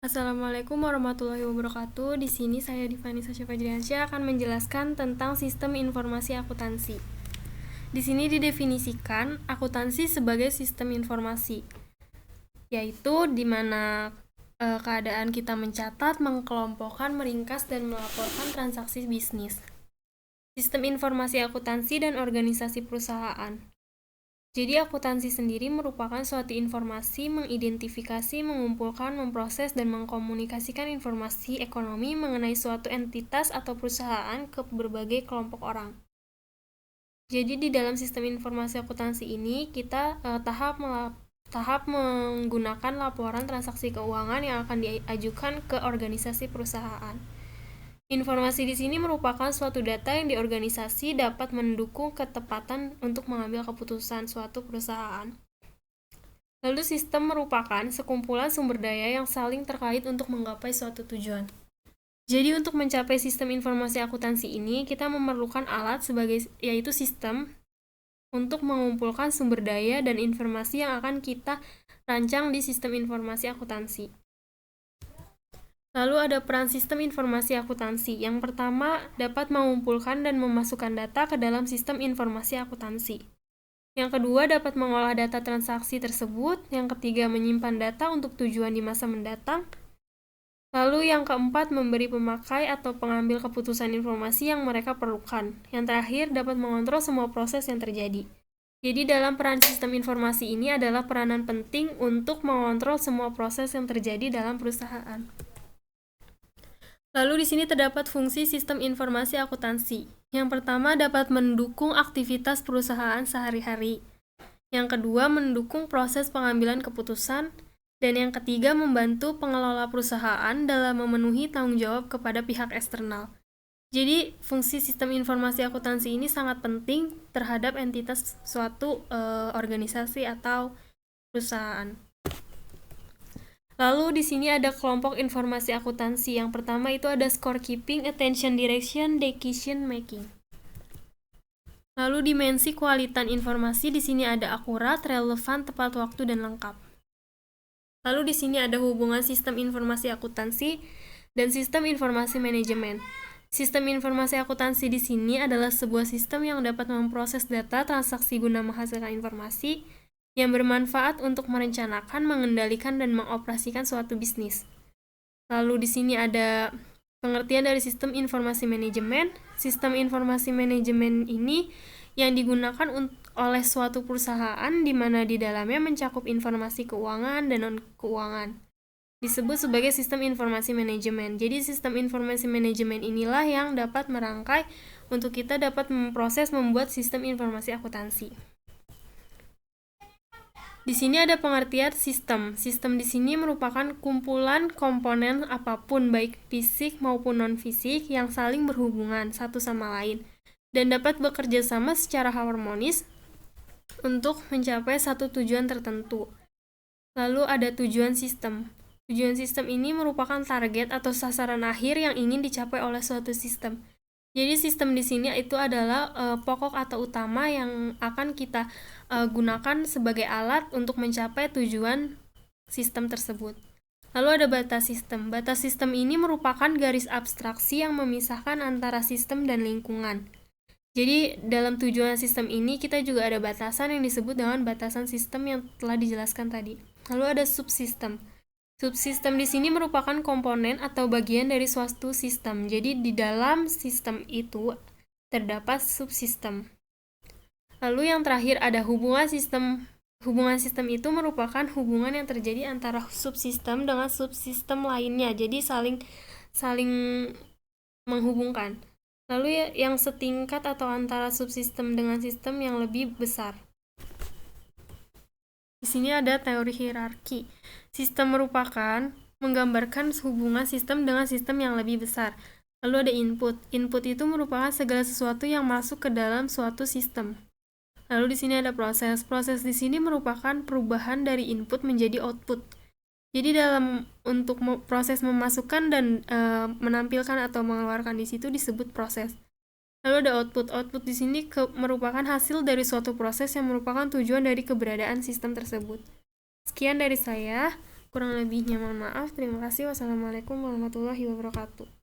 Assalamualaikum warahmatullahi wabarakatuh. Di sini saya Divanisa Syafajriansyah akan menjelaskan tentang sistem informasi akuntansi. Di sini didefinisikan akuntansi sebagai sistem informasi, yaitu di mana keadaan kita mencatat, mengelompokkan, meringkas, dan melaporkan transaksi bisnis. Sistem informasi akuntansi dan organisasi perusahaan. Jadi akuntansi sendiri merupakan suatu informasi, mengidentifikasi, mengumpulkan, memproses, dan mengkomunikasikan informasi ekonomi mengenai suatu entitas atau perusahaan ke berbagai kelompok orang. Jadi di dalam sistem informasi akuntansi ini kita tahap menggunakan laporan transaksi keuangan yang akan diajukan ke organisasi perusahaan. Informasi di sini merupakan suatu data yang di organisasi dapat mendukung ketepatan untuk mengambil keputusan suatu perusahaan. Lalu sistem merupakan sekumpulan sumber daya yang saling terkait untuk menggapai suatu tujuan. Jadi untuk mencapai sistem informasi akuntansi ini, kita memerlukan alat yaitu sistem untuk mengumpulkan sumber daya dan informasi yang akan kita rancang di sistem informasi akuntansi. Lalu ada peran sistem informasi akuntansi. Yang pertama, dapat mengumpulkan dan memasukkan data ke dalam sistem informasi akuntansi. Yang kedua, dapat mengolah data transaksi tersebut. Yang ketiga, menyimpan data untuk tujuan di masa mendatang. Lalu yang keempat, memberi pemakai atau pengambil keputusan informasi yang mereka perlukan. Yang terakhir, dapat mengontrol semua proses yang terjadi. Jadi dalam peran sistem informasi ini adalah peranan penting untuk mengontrol semua proses yang terjadi dalam perusahaan. Lalu di sini terdapat fungsi sistem informasi akuntansi. Yang pertama dapat mendukung aktivitas perusahaan sehari-hari. Yang kedua mendukung proses pengambilan keputusan. Dan yang ketiga membantu pengelola perusahaan dalam memenuhi tanggung jawab kepada pihak eksternal. Jadi fungsi sistem informasi akuntansi ini sangat penting terhadap entitas suatu organisasi atau perusahaan. Lalu di sini ada kelompok informasi akuntansi. Yang pertama itu ada scorekeeping, attention direction, decision making. Lalu dimensi kualitas informasi di sini ada akurat, relevan, tepat waktu dan lengkap. Lalu di sini ada hubungan sistem informasi akuntansi dan sistem informasi manajemen. Sistem informasi akuntansi di sini adalah sebuah sistem yang dapat memproses data transaksi guna menghasilkan informasi yang bermanfaat untuk merencanakan, mengendalikan, dan mengoperasikan suatu bisnis. Lalu di sini ada pengertian dari sistem informasi manajemen. Sistem informasi manajemen ini yang digunakan oleh suatu perusahaan di mana di dalamnya mencakup informasi keuangan dan non-keuangan. Disebut sebagai sistem informasi manajemen. Jadi sistem informasi manajemen inilah yang dapat merangkai untuk kita dapat memproses membuat sistem informasi akuntansi. Di sini ada pengertian sistem. Sistem di sini merupakan kumpulan komponen apapun baik fisik maupun non-fisik yang saling berhubungan satu sama lain dan dapat bekerja sama secara harmonis untuk mencapai satu tujuan tertentu. Lalu ada tujuan sistem. Tujuan sistem ini merupakan target atau sasaran akhir yang ingin dicapai oleh suatu sistem. Jadi sistem di sini itu adalah pokok atau utama yang akan kita gunakan sebagai alat untuk mencapai tujuan sistem tersebut. Lalu ada batas sistem. Batas sistem ini merupakan garis abstraksi yang memisahkan antara sistem dan lingkungan. Jadi dalam tujuan sistem ini kita juga ada batasan yang disebut dengan batasan sistem yang telah dijelaskan tadi. Lalu ada subsistem. Subsistem di sini merupakan komponen atau bagian dari suatu sistem. Jadi di dalam sistem itu terdapat subsistem. Lalu yang terakhir ada hubungan sistem. Hubungan sistem itu merupakan hubungan yang terjadi antara subsistem dengan subsistem lainnya. Jadi saling menghubungkan. Lalu yang setingkat atau antara subsistem dengan sistem yang lebih besar. Di sini ada teori hierarki. Sistem merupakan menggambarkan hubungan sistem dengan sistem yang lebih besar. Lalu ada input. Input itu merupakan segala sesuatu yang masuk ke dalam suatu sistem. Lalu di sini ada proses. Proses di sini merupakan perubahan dari input menjadi output. Jadi untuk proses memasukkan dan menampilkan atau mengeluarkan di situ disebut proses. Lalu ada output. Output di sini merupakan hasil dari suatu proses yang merupakan tujuan dari keberadaan sistem tersebut. Sekian dari saya. Kurang lebihnya mohon maaf. Terima kasih. Wassalamualaikum warahmatullahi wabarakatuh.